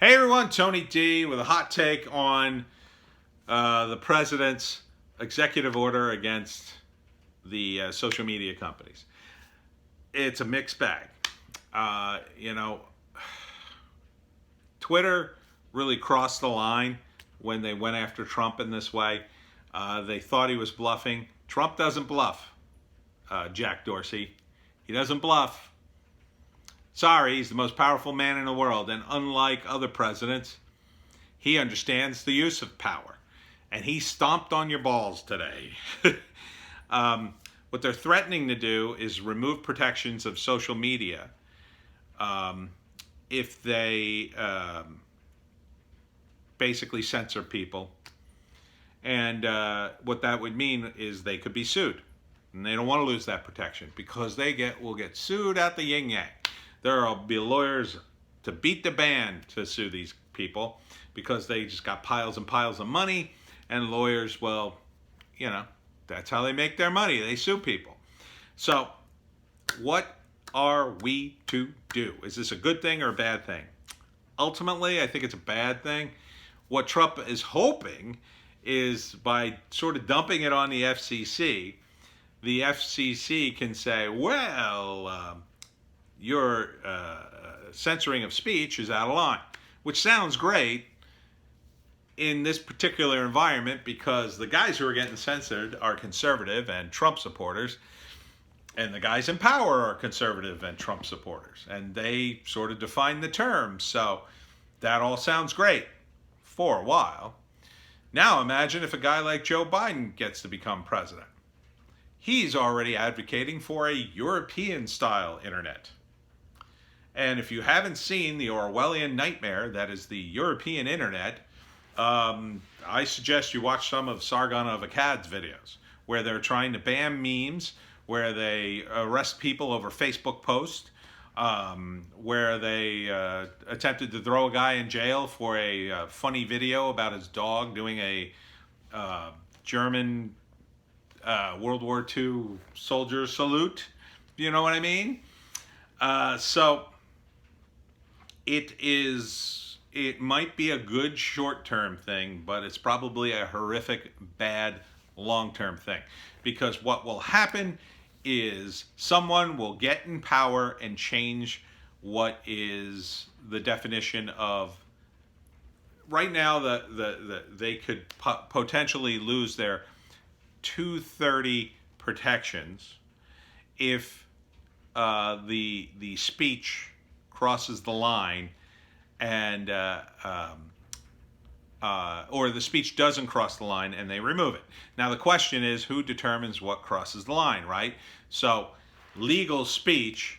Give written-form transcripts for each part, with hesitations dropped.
Hey everyone, Tony D with a hot take on the president's executive order against the social media companies. It's a mixed bag. Uh, you know, Twitter really crossed the line when they went after Trump in this way. They thought he was bluffing. Trump doesn't bluff, Jack Dorsey. He doesn't bluff. Sorry, he's the most powerful man in the world, and unlike other presidents, he understands the use of power, and he stomped on your balls today. What they're threatening to do is remove protections of social media if they basically censor people. And what that would mean is they could be sued, and they don't want to lose that protection because will get sued at the yin yang. There will be lawyers to beat the band to sue these people because they just got piles and piles of money, and lawyers, well, that's how they make their money. They sue people. So what are we to do? Is this a good thing or a bad thing? Ultimately, I think it's a bad thing. What Trump is hoping is by sort of dumping it on the FCC can say, well, your censoring of speech is out of line, which sounds great in this particular environment because the guys who are getting censored are conservative and Trump supporters, and the guys in power are conservative and Trump supporters, and they sort of define the terms. So that all sounds great for a while. Now imagine if a guy like Joe Biden gets to become president. He's already advocating for a European-style internet. And if you haven't seen the Orwellian nightmare that is the European internet, I suggest you watch some of Sargon of Akkad's videos, where they're trying to ban memes, where they arrest people over Facebook posts, where they attempted to throw a guy in jail for a funny video about his dog doing a German World War II soldier salute. You know what I mean? So it might be a good short-term thing, but it's probably a horrific, bad long-term thing. Because what will happen is someone will get in power and change what is the definition of, right now they could potentially lose their 230 protections if the speech crosses the line and or the speech doesn't cross the line and they remove it. Now the question is, who determines what crosses the line, right? So legal speech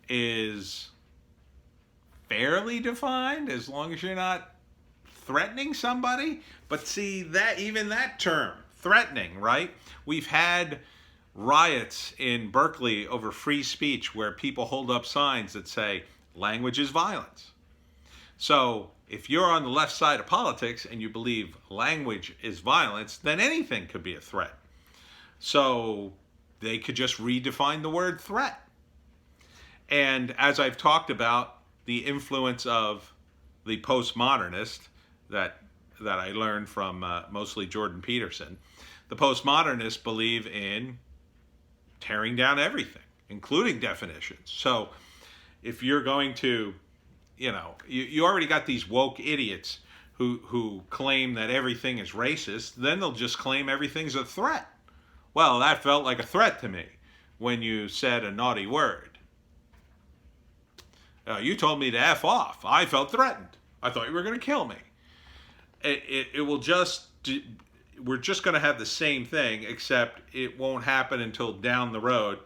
is fairly defined as long as you're not threatening somebody. But see, that even that term, threatening, right? We've had riots in Berkeley over free speech where people hold up signs that say language is violence. So if you're on the left side of politics and you believe language is violence, then anything could be a threat. So they could just redefine the word threat. And as I've talked about, the influence of the postmodernist that I learned from mostly Jordan Peterson, the postmodernists believe in tearing down everything, including definitions. So if you're going to, you already got these woke idiots who claim that everything is racist, then they'll just claim everything's a threat. Well, that felt like a threat to me when you said a naughty word. You told me to F off. I felt threatened. I thought you were going to kill me. We're just going to have the same thing, except it won't happen until down the road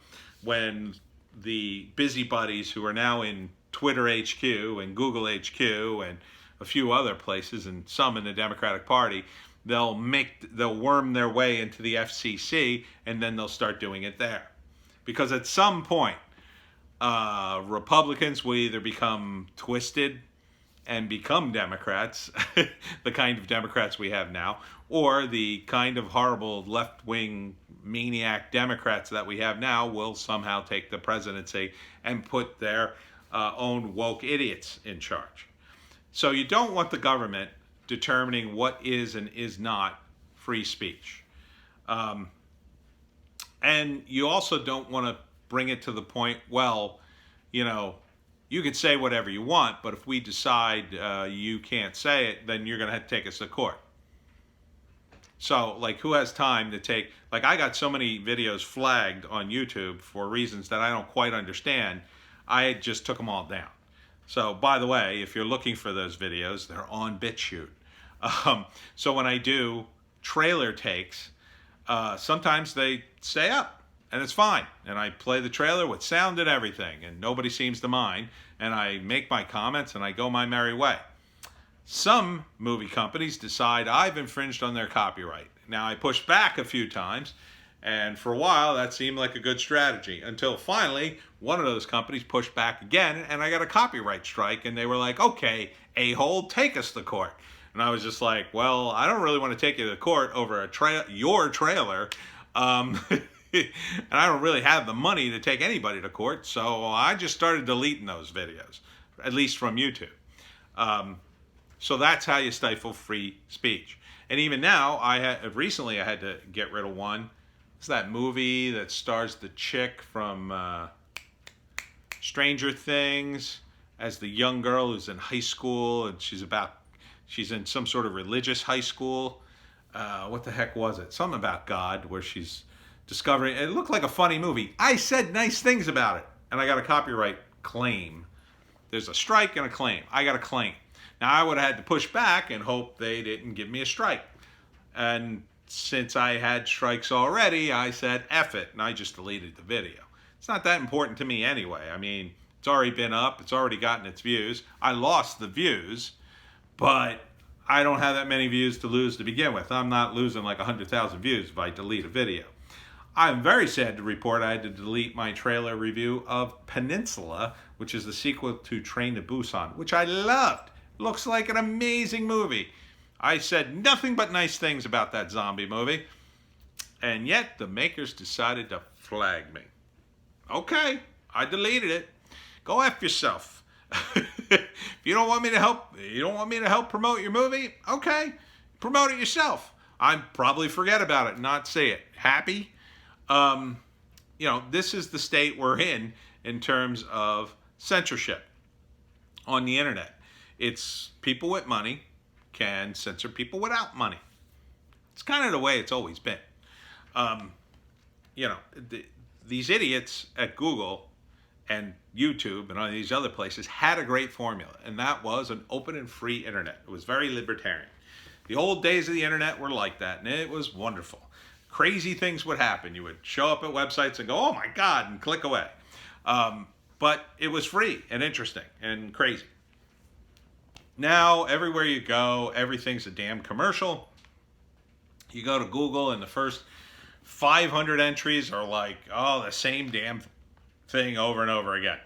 when the busybodies who are now in Twitter HQ and Google HQ and a few other places and some in the Democratic Party, they'll worm their way into the FCC, and then they'll start doing it there. Because at some point, Republicans will either become twisted and become Democrats, the kind of Democrats we have now, or the kind of horrible left-wing maniac Democrats that we have now will somehow take the presidency and put their own woke idiots in charge. So you don't want the government determining what is and is not free speech. And you also don't want to bring it to the point, well, you know, you can say whatever you want, but if we decide you can't say it, then you're going to have to take us to court. So, like, who has time to take, like, I got so many videos flagged on YouTube for reasons that I don't quite understand. I just took them all down. So, by the way, if you're looking for those videos, they're on BitChute. So when I do trailer takes, sometimes they stay up, and it's fine. And I play the trailer with sound and everything, and nobody seems to mind. And I make my comments, and I go my merry way. Some movie companies decide I've infringed on their copyright. Now, I pushed back a few times, and for a while that seemed like a good strategy, until finally one of those companies pushed back again, and I got a copyright strike, and they were like, okay, a-hole, take us to court. And I was just like, well, I don't really want to take you to court over your trailer, and I don't really have the money to take anybody to court, so I just started deleting those videos, at least from YouTube. So that's how you stifle free speech. And even now, recently I had to get rid of one. It's that movie that stars the chick from Stranger Things as the young girl who's in high school, and she's in some sort of religious high school. What the heck was it? Something about God, where she's discovering. It looked like a funny movie. I said nice things about it, and I got a copyright claim. There's a strike and a claim. I got a claim. Now, I would have had to push back and hope they didn't give me a strike. And since I had strikes already, I said, F it, and I just deleted the video. It's not that important to me anyway. I mean, it's already been up. It's already gotten its views. I lost the views, but I don't have that many views to lose to begin with. I'm not losing like 100,000 views if I delete a video. I'm very sad to report I had to delete my trailer review of Peninsula, which is the sequel to Train to Busan, which I loved. Looks like an amazing movie. I said nothing but nice things about that zombie movie, and yet the makers decided to flag me. Okay, I deleted it. Go F yourself. If you don't want me to help promote your movie, okay, promote it yourself. I'd probably forget about it and not see it. Happy? This is the state we're in terms of censorship on the internet. It's people with money can censor people without money. It's kind of the way it's always been. These idiots at Google and YouTube and all these other places had a great formula, and that was an open and free internet. It was very libertarian. The old days of the internet were like that, and it was wonderful. Crazy things would happen. You would show up at websites and go, oh my God, and click away. But it was free and interesting and crazy. Now, everywhere you go, everything's a damn commercial. You go to Google and the first 500 entries are like, oh, the same damn thing over and over again.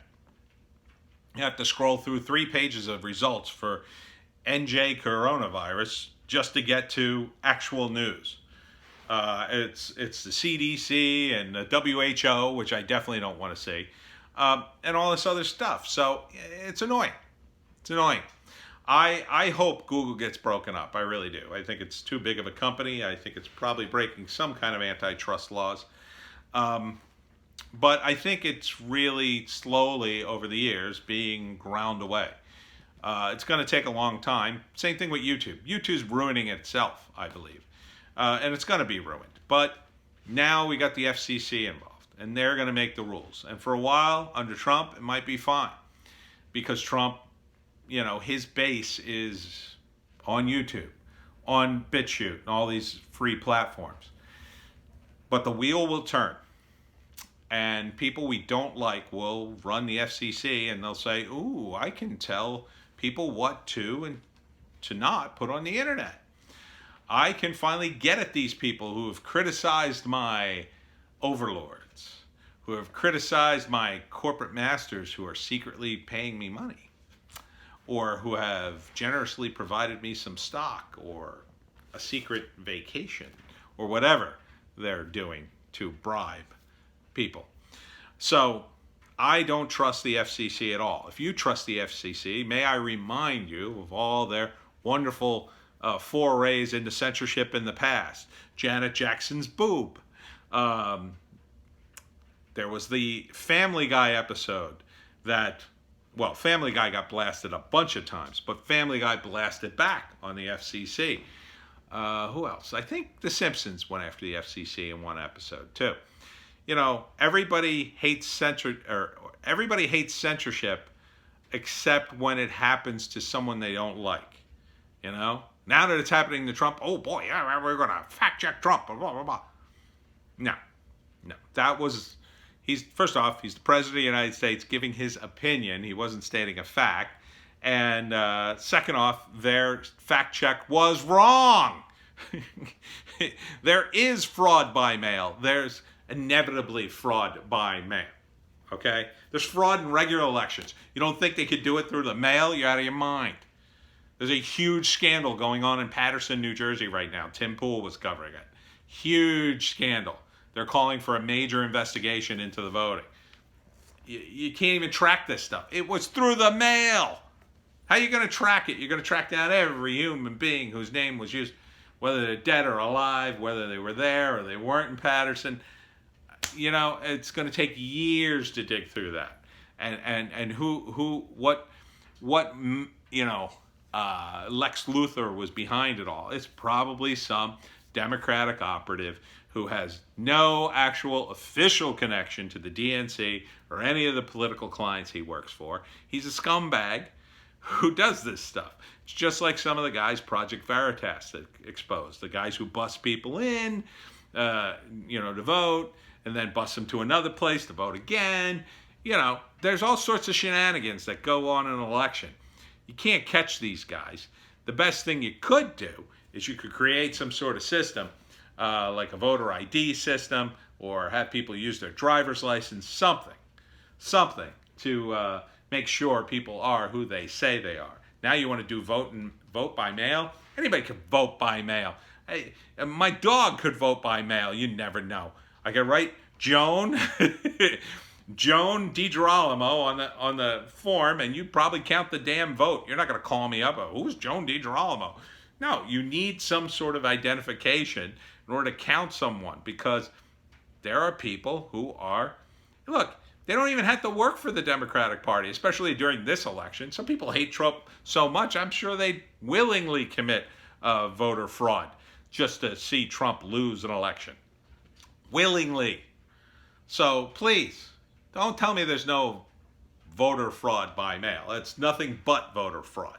You have to scroll through 3 pages of results for NJ coronavirus just to get to actual news. It's the CDC and the WHO, which I definitely don't want to see, and all this other stuff. So it's annoying. It's annoying. I hope Google gets broken up. I really do. I think it's too big of a company. I think it's probably breaking some kind of antitrust laws. But I think it's really slowly over the years being ground away. It's going to take a long time. Same thing with YouTube. YouTube's ruining itself, I believe. And it's going to be ruined. But now we got the FCC involved, and they're going to make the rules. And for a while, under Trump, it might be fine. Because Trump, his base is on YouTube, on BitChute, and all these free platforms. But the wheel will turn. And people we don't like will run the FCC, and they'll say, ooh, I can tell people what to and to not put on the internet. I can finally get at these people who have criticized my overlords, who have criticized my corporate masters who are secretly paying me money, or who have generously provided me some stock or a secret vacation or whatever they're doing to bribe people. So I don't trust the FCC at all. If you trust the FCC, may I remind you of all their wonderful forays into censorship in the past. Janet Jackson's boob. There was the Family Guy episode that, well, Family Guy got blasted a bunch of times, but Family Guy blasted back on the FCC. Who else? I think The Simpsons went after the FCC in one episode too. You know, everybody hates censorship except when it happens to someone they don't like. You know, now that it's happening to Trump, oh boy, yeah, we're gonna fact check Trump. Blah blah blah. No, that was. First off, he's the president of the United States giving his opinion. He wasn't stating a fact. And second off, their fact check was wrong. There is fraud by mail. There's inevitably fraud by mail. Okay? There's fraud in regular elections. You don't think they could do it through the mail? You're out of your mind. There's a huge scandal going on in Paterson, New Jersey right now. Tim Pool was covering it. Huge scandal. They're calling for a major investigation into the voting. You can't even track this stuff. It was through the mail. How are you going to track it? You're going to track down every human being whose name was used, whether they're dead or alive, whether they were there or they weren't in Paterson. You know, it's going to take years to dig through that. And what Lex Luthor was behind it all. It's probably some Democratic operative who has no actual official connection to the DNC or any of the political clients he works for. He's a scumbag who does this stuff. It's just like some of the guys Project Veritas that exposed, the guys who bust people in, to vote, and then bust them to another place to vote again. You know, there's all sorts of shenanigans that go on in an election. You can't catch these guys. The best thing you could do is you could create some sort of system, like a voter ID system, or have people use their driver's license, something to make sure people are who they say they are. Now you want to do vote by mail? Anybody can vote by mail. Hey, my dog could vote by mail. You never know. I can write Joan DiGerolamo on the form, and you probably count the damn vote. You're not going to call me up. Who's Joan DiGerolamo? No, you need some sort of identification in order to count someone, because there are people who are, look, they don't even have to work for the Democratic Party, especially during this election. Some people hate Trump so much, I'm sure they'd willingly commit voter fraud just to see Trump lose an election. Willingly. So please, don't tell me there's no voter fraud by mail. It's nothing but voter fraud.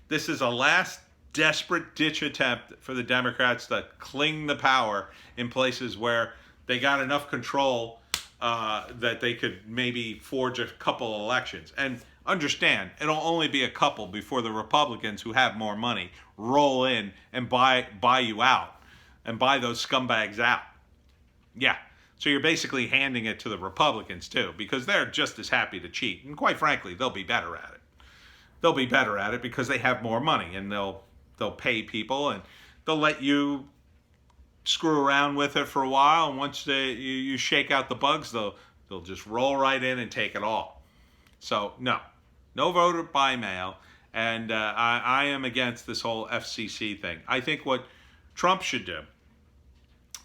This is a last desperate ditch attempt for the Democrats to cling the power in places where they got enough control that they could maybe forge a couple elections. And understand, it'll only be a couple before the Republicans, who have more money, roll in and buy you out and buy those scumbags out. Yeah. So you're basically handing it to the Republicans too, because they're just as happy to cheat. And quite frankly, they'll be better at it. They'll be better at it because they have more money, and they'll pay people, and they'll let you screw around with it for a while, and once you shake out the bugs, they'll just roll right in and take it all. So no voter by mail, and I am against this whole FCC thing. I think what Trump should do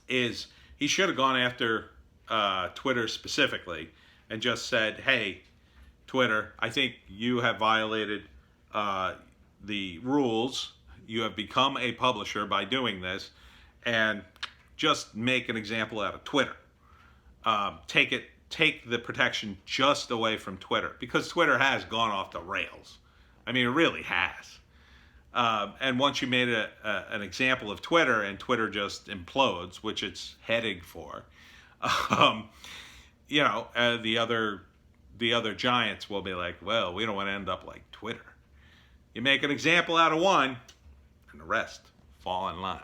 is he should have gone after Twitter specifically and just said, hey, Twitter, I think you have violated the rules. You have become a publisher by doing this, and just make an example out of Twitter. Take the protection just away from Twitter, because Twitter has gone off the rails. I mean, it really has. And once you made an example of Twitter, and Twitter just implodes, which it's heading for, the other giants will be like, well, we don't want to end up like Twitter. You make an example out of one, and the rest fall in line.